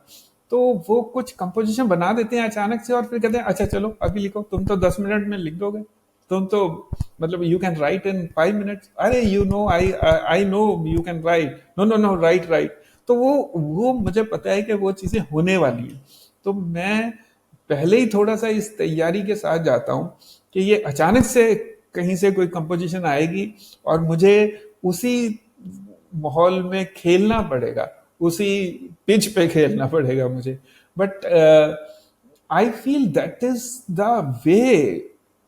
तो वो कुछ कंपोजिशन बना देते हैं अचानक से और फिर कहते हैं अच्छा चलो अभी लिखो, तुम तो 10 मिनट में लिख दोगे, तुम तो मतलब you can write in 5 minutes, अरे you know I I know you can write, no no no right right. तो वो मुझे पता है कि वो चीजें होने वाली हैं, तो मैं पहले ही थोड़ा सा इस तैयारी के साथ जाता हूँ कि ये अचानक से कहीं से कोई कंपोजिशन आएगी और मुझे उसी माहौल में खेलना पड़ेगा, उसी पिच पे खेलना पड़ेगा मुझे। But I feel that is the way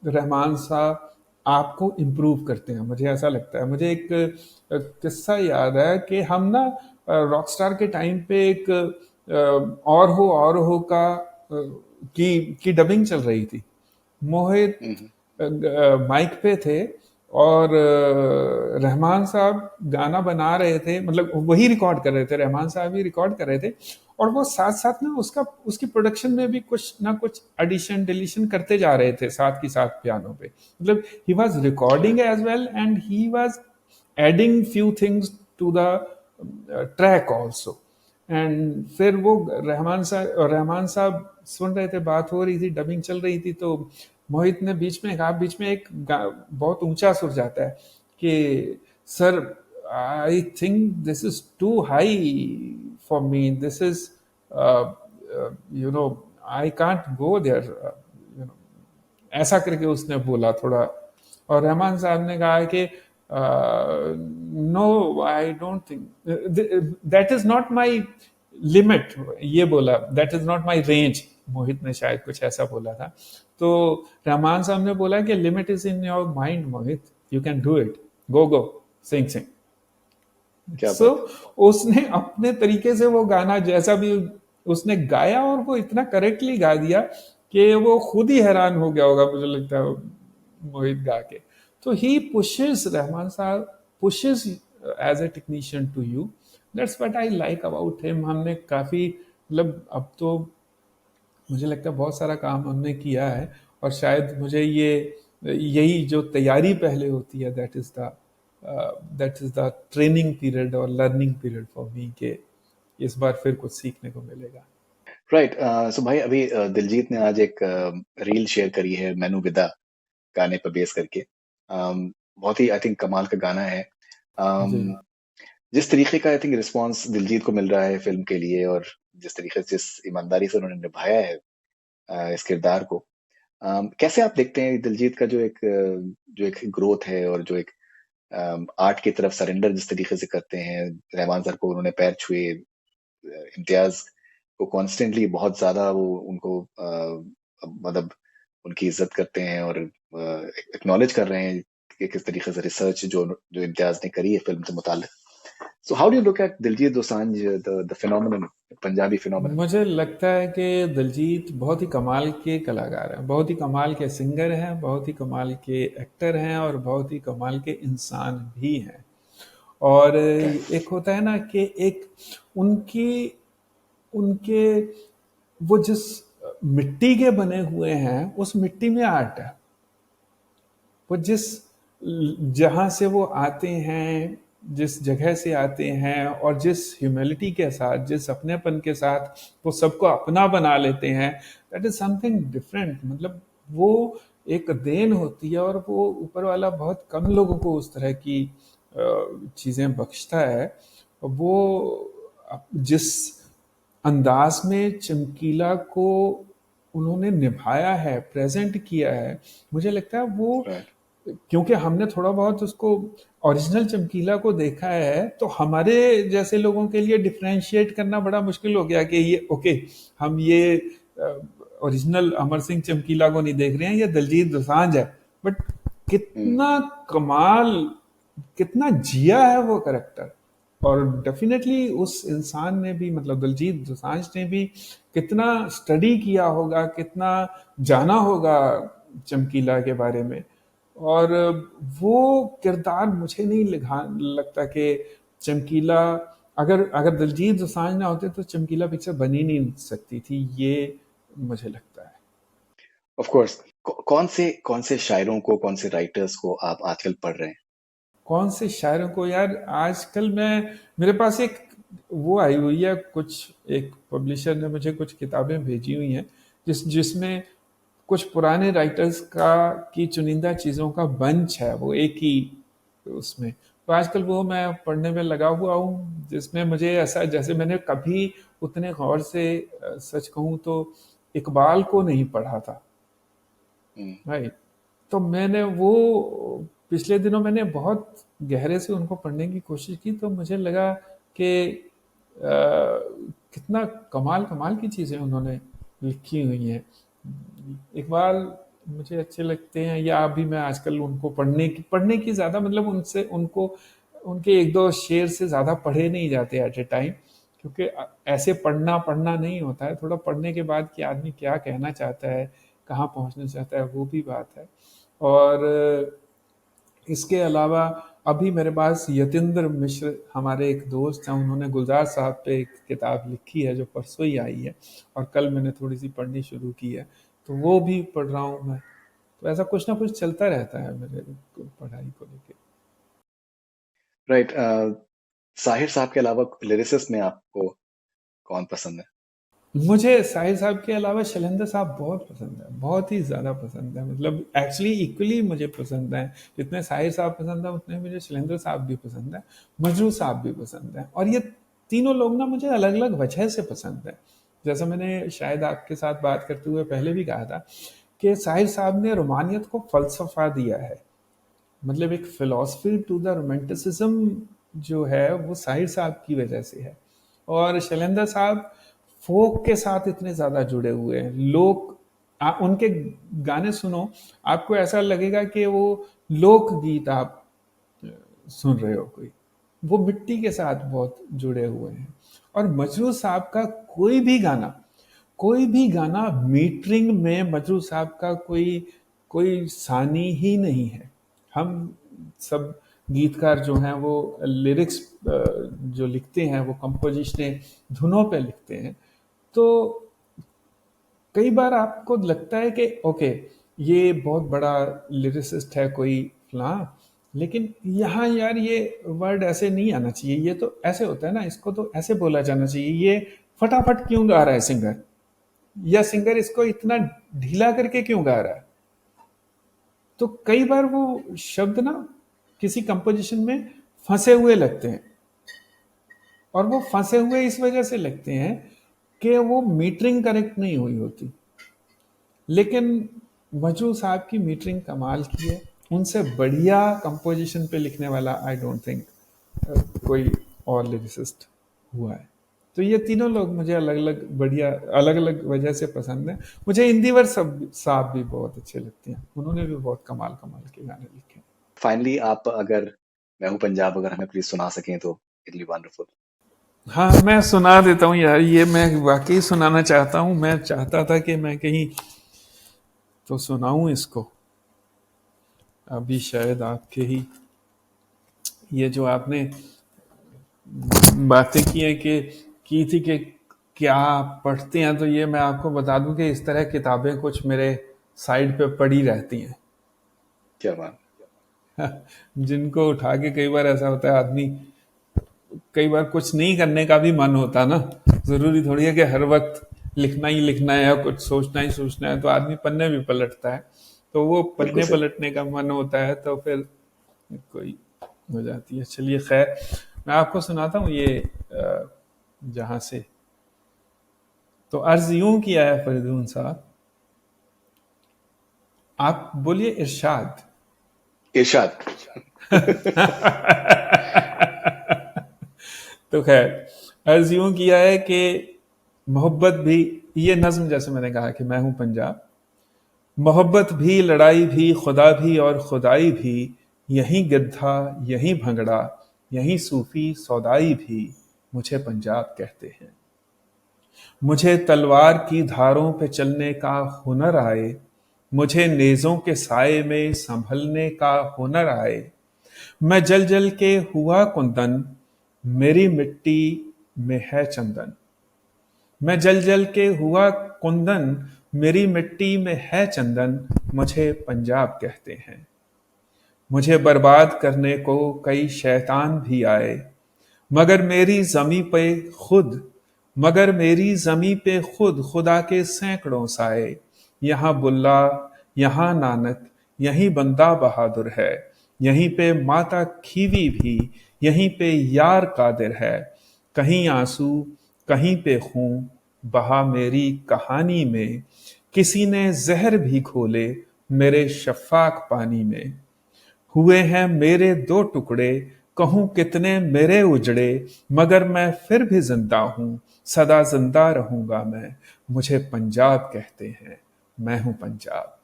Rahman साहब आपको इम्प्रूव करते हैं, मुझे ऐसा लगता है। मुझे एक किस्सा याद है कि हम ना रॉकस्टार के टाइम पे एक और हो का की डबिंग चल रही थी। मोहित Mm-hmm. माइक पे थे और रहमान साहब गाना बना रहे थे, मतलब वही रिकॉर्ड कर रहे थे, रहमान साहब ही रिकॉर्ड कर रहे थे, और वो साथ साथ ना उसका उसकी प्रोडक्शन में भी कुछ ना कुछ एडिशन डिलीशन करते जा रहे थे साथ ही साथ पियानो पे, मतलब he was recording Right. As well and he was adding few things to the track also. And फिर वो रहमान साहब सुन रहे थे, बात हो रही थी, डबिंग चल रही थी, तो मोहित ने बीच में कहा, बीच में एक बहुत ऊंचा सुर जाता है कि sir I think this is too high for me, this is you know I can't go there, you know, ऐसा करके उसने बोला थोड़ा। और रहमान साहब ने कहा कि no I don't think that is not my limit, ये बोला, that is not my range, Mohit ने शायद कुछ ऐसा बोला था। तो रहमान साहब ने बोला कि limit is in your mind Mohit, you can do it, go go, sing sing. क्या सो बात है। उसने अपने तरीके से वो गाना जैसा भी उसने गाया, और वो इतना करेक्टली गा दिया कि वो खुद ही हैरान हो गया होगा, मुझे लगता है, मोहित गा के। तो ही पुशेस, रहमान साहब pushes as a technician to you, that's what I like about him. हमने काफी, मतलब अब तो मुझे लगता है बहुत सारा काम हमने किया है, और शायद मुझे ये यही जो तैयारी पहले होती है, that is the training period और लर्निंग पीरियड फॉर मी, के इस बार फिर कुछ सीखने को मिलेगा। राइट। सो भाई अभी दिलजीत ने आज एक रील शेयर करी है मैनू विदा गाने पर बेस करके। बहुत ही आई थिंक कमाल का गाना है। जी। अम, जिस तरीके का आई थिंक रिस्पॉन्स दिलजीत को मिल रहा है फिल्म के लिए, और जिस तरीके से, जिस ईमानदारी से उन्होंने निभाया है इस किरदार को, कैसे आप देखते हैं दिलजीत का जो एक ग्रोथ है, और जो एक आर्ट की तरफ सरेंडर जिस तरीके से करते हैं, रहमान सर को उन्होंने पैर छुए, इम्तियाज को कॉन्स्टेंटली बहुत ज्यादा वो उनको मतलब उनकी इज्जत करते हैं, और एक्नॉलेज कर रहे हैं कि किस तरीके से रिसर्च जो जो इम्तियाज ने करी है फिल्म से मुताल्लिक। So how do you look at Diljit Dosanjh, the phenomenon, Punjabi phenomenon? मुझे लगता है कि दिलजीत बहुत ही कमाल के कलाकार हैं, बहुत ही कमाल के सिंगर हैं, बहुत ही कमाल के एक्टर हैं और बहुत ही कमाल के इंसान भी हैं। और Right. एक होता है ना कि एक उनकी उनके वो जिस मिट्टी के बने हुए हैं उस मिट्टी में आर्ट है। वो जिस जहाँ से वो आते हैं, जिस जगह से आते हैं और जिस ह्यूमिलिटी के साथ, जिस अपनेपन के साथ वो सबको अपना बना लेते हैं, दैट इज समथिंग डिफरेंट। मतलब वो एक देन होती है और वो ऊपर वाला बहुत कम लोगों को उस तरह की चीज़ें बख्शता है। वो जिस अंदाज में चमकीला को उन्होंने निभाया है, प्रेजेंट किया है, मुझे लगता है वो, Right. क्योंकि हमने थोड़ा बहुत उसको ओरिजिनल चमकीला को देखा है, तो हमारे जैसे लोगों के लिए डिफरेंशिएट करना बड़ा मुश्किल हो गया कि ये ओके, हम ये ओरिजिनल अमर सिंह चमकीला को नहीं देख रहे हैं, ये दलजीत दोसांझ है। But Hmm. कितना कमाल, कितना जिया है वो करेक्टर। और डेफिनेटली उस इंसान ने भी, मतलब दिलजीत दोसांझ ने भी कितना स्टडी किया होगा, कितना जाना होगा चमकीला के बारे में। और वो किरदार मुझे नहीं लगता कि चमकीला, अगर अगर दिलजीत दोसांझ ना होते तो चमकीला पिक्चर बन ही नहीं सकती थी, ये मुझे लगता है। Of course. कौन से शायरों को, कौन से राइटर्स को आप आजकल पढ़ रहे हैं? कौन से शायरों को यार, आजकल मैं, मेरे पास एक वो आई हुई है, कुछ एक पब्लिशर ने मुझे कुछ किताबें भेजी हुई हैं जिसमें कुछ पुराने राइटर्स का की चुनिंदा चीज़ों का बंच है, वो एक ही उसमें। तो आजकल वो मैं पढ़ने में लगा हुआ हूँ, जिसमें मुझे ऐसा, जैसे मैंने कभी उतने गौर से सच कहूँ तो इकबाल को नहीं पढ़ा था। हम्म। राइट। तो मैंने वो पिछले दिनों मैंने बहुत गहरे से उनको पढ़ने की कोशिश की, तो मुझे लगा कि कितना कमाल कमाल की चीज़ें उन्होंने लिखी हुई हैं। इकबाल मुझे अच्छे लगते हैं, या अभी मैं आजकल उनको पढ़ने की ज़्यादा, मतलब उनसे उनको उनके एक दो शेर से ज़्यादा पढ़े नहीं जाते एट ए टाइम, क्योंकि ऐसे पढ़ना पढ़ना नहीं होता है, थोड़ा पढ़ने के बाद कि आदमी क्या कहना चाहता है, कहाँ पहुँचना चाहता है, वो भी बात है। और इसके अलावा अभी मेरे पास यतीन्द्र मिश्र, हमारे एक दोस्त हैं, उन्होंने गुलजार साहब पे एक किताब लिखी है जो परसों ही आई है, और कल मैंने थोड़ी सी पढ़नी शुरू की है, तो वो भी पढ़ रहा हूँ मैं। तो ऐसा कुछ ना कुछ चलता रहता है मेरे पढ़ाई को लेके। राइट। साहिर साहब के अलावा लिरिसिस्ट में आपको कौन पसंद है? मुझे साहिर साहब के अलावा शैलेंद्र साहब बहुत पसंद है, बहुत ही ज़्यादा पसंद है, मतलब एक्चुअली इक्वली मुझे पसंद है। जितने साहिर साहब पसंद है उतने मुझे शैलेंद्र साहब भी पसंद है, मजरू साहब भी पसंद है। और ये तीनों लोग ना मुझे अलग अलग वजह से पसंद है। जैसा मैंने शायद आपके साथ बात करते हुए पहले भी कहा था कि साहिर साहब ने रोमानियत को फलसफा दिया है, मतलब एक फिलॉसफी टू द रोमांटिसिज्म जो है वो साहिर साहब की वजह से है। और शैलेंद्र साहब फोक के साथ इतने ज़्यादा जुड़े हुए हैं, लोग उनके गाने सुनो, आपको ऐसा लगेगा कि वो लोकगीत आप सुन रहे हो कोई, वो मिट्टी के साथ बहुत जुड़े हुए हैं। और मजरू साहब का कोई भी गाना मीटरिंग में मजरू साहब का कोई कोई सानी ही नहीं है। हम सब गीतकार जो हैं वो लिरिक्स जो लिखते हैं वो कंपोजिशनें धुनों पे लिखते हैं, तो कई बार आपको लगता है कि ओके, ये बहुत बड़ा लिरिसिस्ट है कोई फलां, लेकिन यहाँ यार ये वर्ड ऐसे नहीं आना चाहिए, ये तो ऐसे होता है ना, इसको तो ऐसे बोला जाना चाहिए, ये फटाफट क्यों गा रहा है सिंगर, या सिंगर इसको इतना ढीला करके क्यों गा रहा है। तो कई बार वो शब्द ना किसी कंपोजिशन में फंसे हुए लगते हैं, और वो फंसे हुए इस वजह से लगते हैं कि वो मीटरिंग करेक्ट नहीं हुई होती। लेकिन मजरू साहब की मीटरिंग कमाल की है, उनसे बढ़िया कंपोजिशन पे लिखने वाला आई डोंट थिंक कोई और लिरिसिस्ट हुआ है। तो ये तीनों लोग मुझे अलग अलग बढ़िया, अलग अलग वजह से पसंद है। मुझे इंदिवर साहब भी बहुत अच्छे लगते हैं, उन्होंने भी बहुत कमाल कमाल के गाने लिखे हैं। फाइनली आप अगर मैं हूँ पंजाब अगर हमें प्लीज सुना सकें तो इट बी वंडरफुल। हाँ, मैं सुना देता हूँ यार, ये मैं वाकई सुनाना चाहता हूँ। मैं चाहता था कि मैं कहीं तो सुनाऊं इसको, अभी शायद आपके ही ये जो आपने बातें की हैं कि की थी कि क्या आप पढ़ते हैं, तो ये मैं आपको बता दूं कि इस तरह किताबें कुछ मेरे साइड पे पड़ी रहती हैं, क्या बात। जिनको उठा के कई बार ऐसा होता है आदमी, कई बार कुछ नहीं करने का भी मन होता ना, जरूरी थोड़ी है कि हर वक्त लिखना ही लिखना है या कुछ सोचना ही सोचना है, तो आदमी पन्ने भी पलटता है। तो वो बिल्कुल पन्ने सही। पलटने का मन होता है तो फिर कोई हो जाती है। चलिए खैर, मैं आपको सुनाता हूँ ये जहां से। तो अर्ज यूं किया है फरीदून साहब, आप बोलिए इरशाद। इरशाद। तो खैर, अर्ज यूं किया है कि मोहब्बत भी, ये नज्म जैसे मैंने कहा कि मैं हूं पंजाब, मोहब्बत भी, लड़ाई भी, खुदा भी और खुदाई भी, यही गिद्धा यही भंगड़ा, यही सूफी सौदाई भी, मुझे पंजाब कहते हैं। मुझे तलवार की धारों पे चलने का हुनर आए, मुझे नेज़ों के साए में संभलने का हुनर आए। मैं जल जल के हुआ कुंदन, मेरी मिट्टी में है चंदन। मैं जल जल के हुआ कुंदन, मेरी मिट्टी में है चंदन, मुझे पंजाब कहते हैं। मुझे बर्बाद करने को कई शैतान भी आए, मगर मेरी जमी पे खुद मगर मेरी जमी पे खुद खुदा के सैकड़ों साए। यहाँ बुल्ला, यहाँ नानक, यहीं बंदा बहादुर है, यहीं पे माता खीवी भी, यहीं पे यार कादिर है। कहीं आंसू, कहीं पे खून बहा मेरी कहानी में, किसी ने जहर भी घोले मेरे शफाक पानी में। हुए हैं मेरे दो टुकड़े, कहूं कितने मेरे उजड़े, मगर मैं फिर भी जिंदा हूं, सदा जिंदा रहूंगा मैं। मुझे पंजाब कहते हैं, मैं हूं Punjab.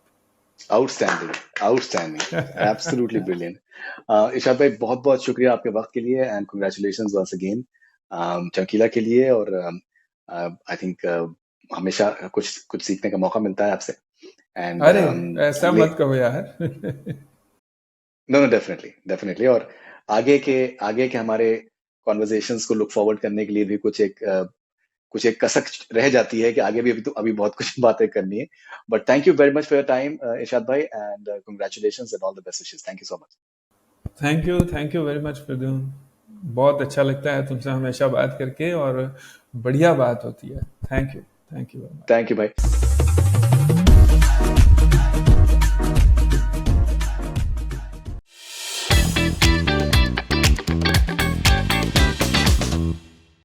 Outstanding, outstanding, absolutely brilliant. Irshad भाई बहुत बहुत शुक्रिया आपके वक्त के लिए एंड कंग्रेचुलेशंस वंस अगेन चमकीला के लिए। और आई थिंक हमेशा कुछ कुछ सीखने का मौका मिलता है आपसे। एंड अरे, ऐसा अगले, मत कहो यार। No no, definitely definitely. और आगे के हमारे कॉन्वर्जेशंस को लुक फॉरवर्ड करने के लिए भी कुछ एक कसक रह जाती है कि आगे भी अभी बहुत कुछ बातें करनी है। But thank you very much for your time Irshad भाई and congratulations and all the best wishes. Thank you so much. Thank you very much Pradyumn, बहुत अच्छा लगता है तुमसे हमेशा बात करके, और बढ़िया बात होती है। Thank you very much. Thank you भाई।